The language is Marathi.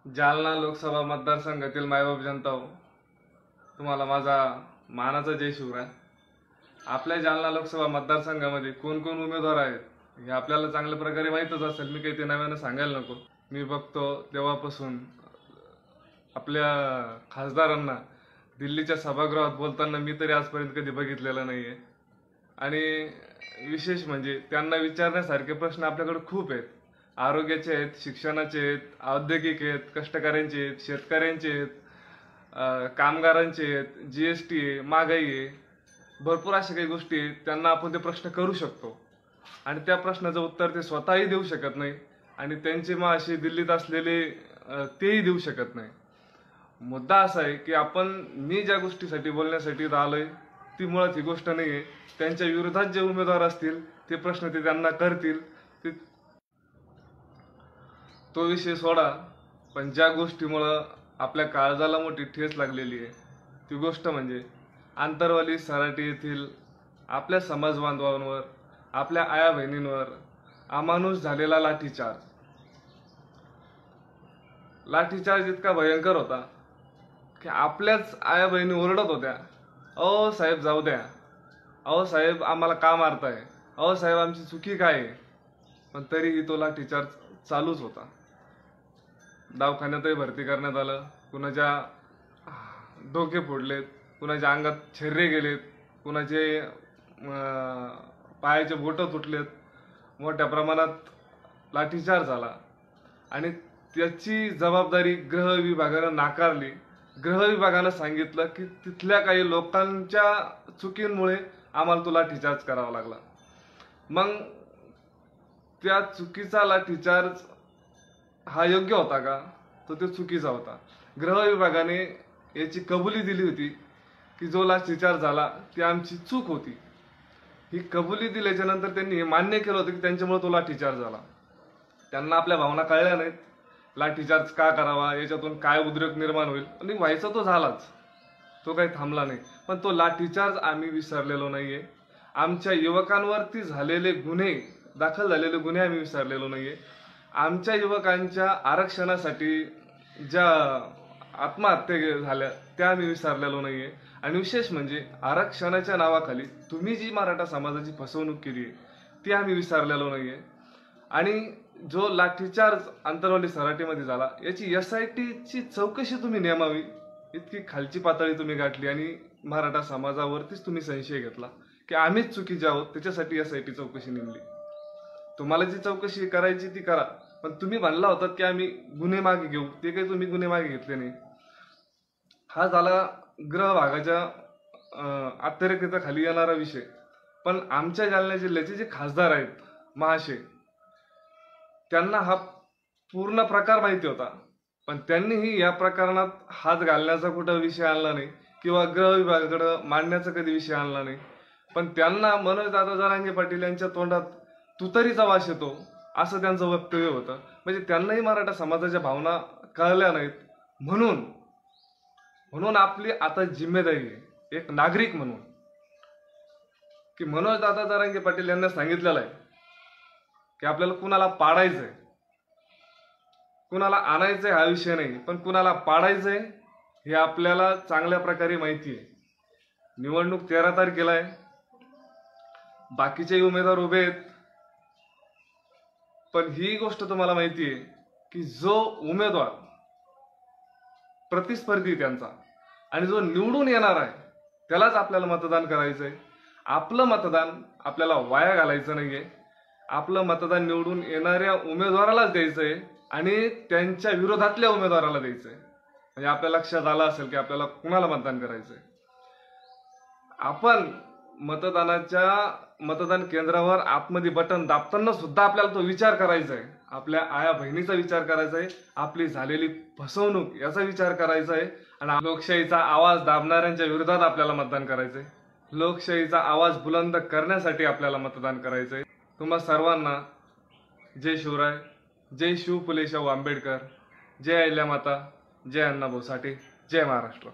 जालना लोकसभा मतदारसंघातील मायबाप जनता हो, तुम्हाला माझा मानाचा जय शिवराय। आपल्या जालना लोकसभा मतदारसंघामध्ये कोण कोण उमेदवार आहेत हे आपल्याला चांगल्या प्रकारे माहीतच असेल। मी काही ते नव्यानं सांगायला नको। मी बघतो तेव्हापासून आपल्या खासदारांना दिल्लीच्या सभागृहात बोलताना मी तरी आजपर्यंत कधी बघितलेलं नाहीये। आणि विशेष म्हणजे त्यांना विचारण्यासारखे प्रश्न आपल्याकडे खूप आहेत। आरोग्याचे आहेत, शिक्षणाचे आहेत, औद्योगिक आहेत, कष्टकऱ्यांचे आहेत, शेतकऱ्यांचे आहेत, कामगारांचे आहेत, जीएसटी आहे, महागाई आहे, भरपूर अशा काही गोष्टी आहेत। त्यांना आपण ते प्रश्न करू शकतो आणि त्या प्रश्नाचं उत्तर ते स्वतःही देऊ शकत नाही आणि त्यांचे असे दिल्लीत असलेले तेही देऊ शकत नाही। मुद्दा असा आहे की मी ज्या गोष्टीसाठी बोलण्यासाठी आलोय ती मुळात ही गोष्ट नाहीये। त्यांच्या विरोधात जे उमेदवार असतील ते प्रश्न ते त्यांना करतील, तो विषय सोडा। पण ज्या गोष्टीमुळे आपल्या काळजाला मोठी ठेच लागलेली आहे ती गोष्ट म्हणजे आंतरवाली सराटी येथील आपल्या समाज बांधवांवर, आपल्या आया बहिणींवर अमानुष झालेला लाठीचार्ज इतका भयंकर होता की आपल्याच आया बहिणी ओरडत होत्या, अहो साहेब जाऊ द्या, अहो साहेब आम्हाला का मारताय, अहो साहेब आमची चुकी काय आहे। पण तरीही तो लाठीचार्ज चालूच होता। दवाखान्यातही भरती करण्यात आलं, कुणाच्या डोके फोडलेत, कुणाच्या अंगात छर्रे गेलेत, कुणाचे पायाचे बोट तुटलेत, मोठ्या प्रमाणात लाठीचार्ज झाला आणि त्याची जबाबदारी गृह विभागाने नाकारली। गृह विभागाने सांगितलं की तिथल्या काही लोकांच्या चुकींमुळे आम्हाला तो लाठीचार्ज करावा लागला। मग त्या चुकीचा लाठीचार्ज हा योग्य होता का? तो चुकीचा होता। गृह विभागाने याची कबुली दिली होती की जो लाठीचार्ज झाला ती आमची चूक होती। ही कबुली दिल्याच्या नंतर त्यांनी हे मान्य केलं होतं की त्यांच्यामुळे तो लाठीचार्ज झाला। त्यांना आपल्या भावना कळल्या नाहीत, लाठीचार्ज का करावा, याच्यातून काय उद्रेक निर्माण होईल, आणि व्हायचा तो झालाच, तो काही थांबला नाही। पण तो लाठीचार्ज आम्ही विसरलेलो नाहीये। आमच्या युवकांवरती झालेले गुन्हे, दाखल झालेले गुन्हे आम्ही विसरलेलो नाहीये। आमच्या युवकांच्या आरक्षणासाठी ज्या आत्महत्या झाल्या त्या आम्ही विसरलेलो नाहीये। आणि विशेष म्हणजे आरक्षणाच्या नावाखाली तुम्ही जी मराठा समाजाची फसवणूक केली ती आम्ही विसरलेलो नाहीये। आणि जो लाठीचार्ज आंतरवाली सराटीमध्ये झाला याची SIT ची चौकशी तुम्ही नेमावी, इतकी खालची पातळी तुम्ही गाठली आणि मराठा समाजावरतीच तुम्ही संशय घेतला की आम्हीच चुकीचे आहोत, त्याच्यासाठी SIT चौकशी नेमली। तुम्हाला जी चौकशी करायची ती करा, पण तुम्ही म्हणला होतात की आम्ही गुन्हे मागे घेऊ, ते काही तुम्ही गुन्हे मागे घेतले नाही। हा झाला गृह भागाच्या अतिरेक्याच्या खाली येणारा विषय। पण आमच्या जालना जिल्ह्याचे जे खासदार आहेत महाशय, त्यांना हा पूर्ण प्रकार माहिती होता, पण त्यांनीही या प्रकरणात हात घालण्याचा कुठं विषय आणला नाही किंवा गृह विभागाकडे मांडण्याचा कधी विषय आणला नाही। पण त्यांना मनोजदादा जरांगे पाटील यांच्या तोंडात तुतारीचा वास येतो असं त्यांचं वक्तव्य होतं। म्हणजे त्यांनाही मराठा समाजाच्या भावना कळल्या नाहीत। म्हणून आपली आता जिम्मेदारी आहे एक नागरिक म्हणून की मनोजदादा जरांगे पाटील यांना सांगितलेलं आहे की आपल्याला कुणाला पाडायचंय, कुणाला आणायचंय हा विषय नाही, पण कुणाला पाडायचंय हे आपल्याला चांगल्या प्रकारे माहिती आहे। निवडणूक 13 तारखेला आहे, बाकीचे उमेदवार उभे आहेत, पण ही गोष्ट तुम्हाला माहिती आहे की जो उमेदवार प्रतिस्पर्धी त्यांचा आणि जो निवडून येणार आहे त्यालाच आपल्याला मतदान करायचंय। आपलं मतदान आपल्याला वाया घालायचं नाहीये। आपलं मतदान निवडून येणाऱ्या उमेदवारालाच द्यायचंय आणि त्यांच्या विरोधातल्या उमेदवाराला द्यायचंय। म्हणजे आपल्या लक्षात आलं असेल की आपल्याला कुणाला मतदान करायचंय। आपण मतदान केंद्रावर आतमध्ये बटन दाबताना सुद्धा आपल्याला तो विचार करायचा आहे, आपल्या आया बहिणीचा विचार करायचा आहे, आपली झालेली फसवणूक याचा विचार करायचा आहे आणि लोकशाहीचा आवाज दाबणाऱ्यांच्या विरोधात आपल्याला मतदान करायचंय। लोकशाहीचा आवाज बुलंद करण्यासाठी आपल्याला मतदान करायचंय। तुम्हा सर्वांना जय शिवराय, जय शिव फुले शाहू आंबेडकर, जय अहिल्यामाता, जय अण्णाभाऊ साठे, जय महाराष्ट्र।